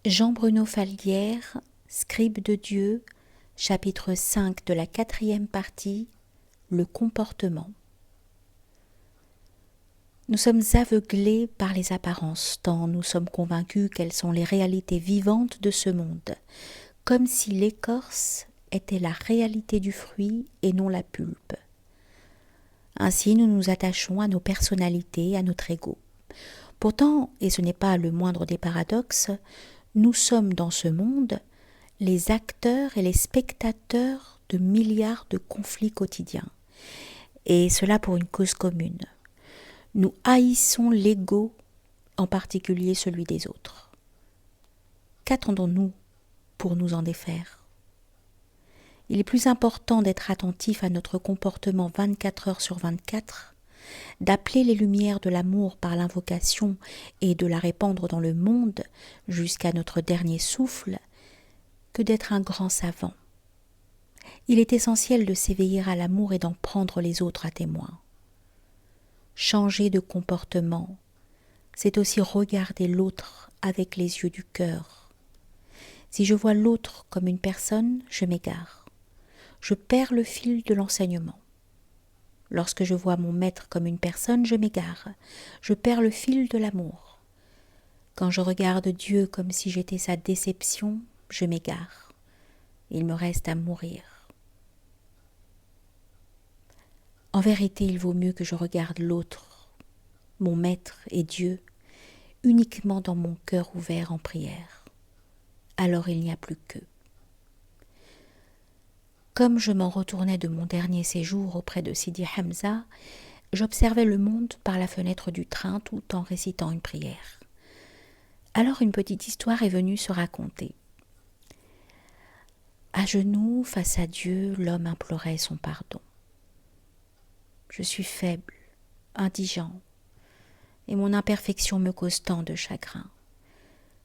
Jean-Bruno Falguière, Scribe de Dieu, chapitre 5 de la 4e partie, le comportement. Nous sommes aveuglés par les apparences, tant nous sommes convaincus qu'elles sont les réalités vivantes de ce monde, comme si l'écorce était la réalité du fruit et non la pulpe. Ainsi nous nous attachons à nos personnalités, à notre ego. Pourtant, et ce n'est pas le moindre des paradoxes, nous sommes dans ce monde les acteurs et les spectateurs de milliards de conflits quotidiens, et cela pour une cause commune. Nous haïssons l'ego, en particulier celui des autres. Qu'attendons-nous pour nous en défaire ? Il est plus important d'être attentif à notre comportement 24 heures sur 24, d'appeler les lumières de l'amour par l'invocation et de la répandre dans le monde jusqu'à notre dernier souffle, que d'être un grand savant. Il est essentiel de s'éveiller à l'amour et d'en prendre les autres à témoin. Changer de comportement, c'est aussi regarder l'autre avec les yeux du cœur. Si je vois l'autre comme une personne, je m'égare. Je perds le fil de l'enseignement. Lorsque je vois mon maître comme une personne, je m'égare. Je perds le fil de l'amour. Quand je regarde Dieu comme si j'étais sa déception, je m'égare. Il me reste à mourir. En vérité, il vaut mieux que je regarde l'autre, mon maître et Dieu, uniquement dans mon cœur ouvert en prière. Alors il n'y a plus qu'eux. Comme je m'en retournais de mon dernier séjour auprès de Sidi Hamza, j'observais le monde par la fenêtre du train tout en récitant une prière. Alors une petite histoire est venue se raconter. À genoux, face à Dieu, l'homme implorait son pardon. Je suis faible, indigent, et mon imperfection me cause tant de chagrin.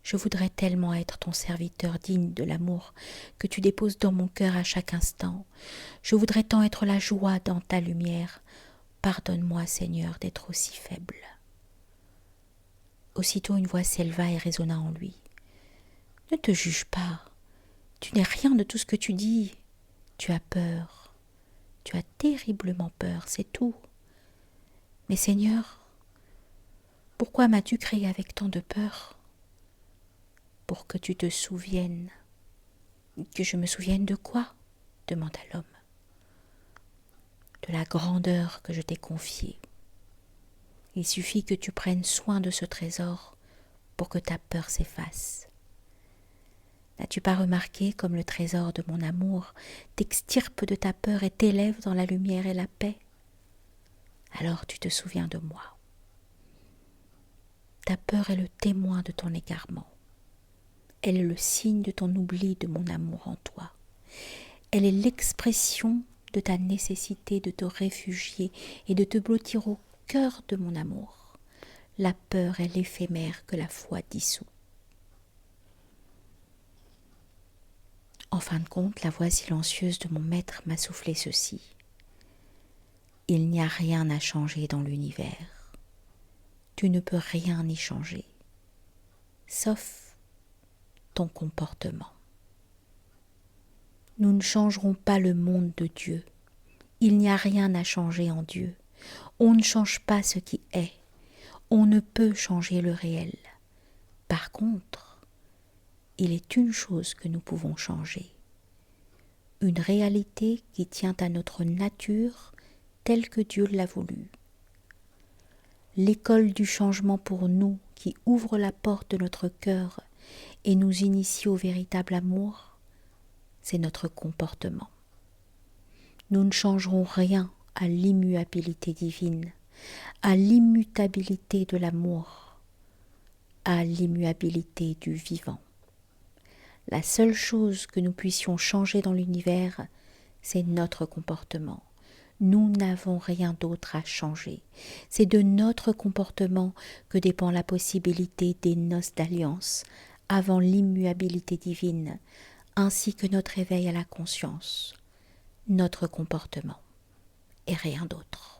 Je voudrais tellement être ton serviteur digne de l'amour que tu déposes dans mon cœur à chaque instant. Je voudrais tant être la joie dans ta lumière. Pardonne-moi, Seigneur, d'être aussi faible. Aussitôt une voix s'éleva et résonna en lui. Ne te juge pas. Tu n'es rien de tout ce que tu dis. Tu as peur. Tu as terriblement peur, c'est tout. Mais Seigneur, pourquoi m'as-tu créé avec tant de peur ? Pour que tu te souviennes. Que je me souvienne de quoi ? Demanda l'homme. De la grandeur que je t'ai confiée. Il suffit que tu prennes soin de ce trésor pour que ta peur s'efface. N'as-tu pas remarqué comme le trésor de mon amour t'extirpe de ta peur et t'élève dans la lumière et la paix ? Alors tu te souviens de moi. Ta peur est le témoin de ton égarement. Elle est le signe de ton oubli de mon amour en toi. Elle est l'expression de ta nécessité de te réfugier et de te blottir au cœur de mon amour. La peur est l'éphémère que la foi dissout. En fin de compte, la voix silencieuse de mon maître m'a soufflé ceci. Il n'y a rien à changer dans l'univers. Tu ne peux rien y changer, sauf ton comportement. Nous ne changerons pas le monde de Dieu. Il n'y a rien à changer en Dieu. On ne change pas ce qui est. On ne peut changer le réel. Par contre, il est une chose que nous pouvons changer. Une réalité qui tient à notre nature telle que Dieu l'a voulu. L'école du changement pour nous qui ouvre la porte de notre cœur et nous initie au véritable amour, c'est notre comportement. Nous ne changerons rien à l'immuabilité divine, à l'immutabilité de l'amour, à l'immuabilité du vivant. La seule chose que nous puissions changer dans l'univers, c'est notre comportement. Nous n'avons rien d'autre à changer. C'est de notre comportement que dépend la possibilité des noces d'alliance avant l'immuabilité divine, ainsi que notre éveil à la conscience, notre comportement et rien d'autre.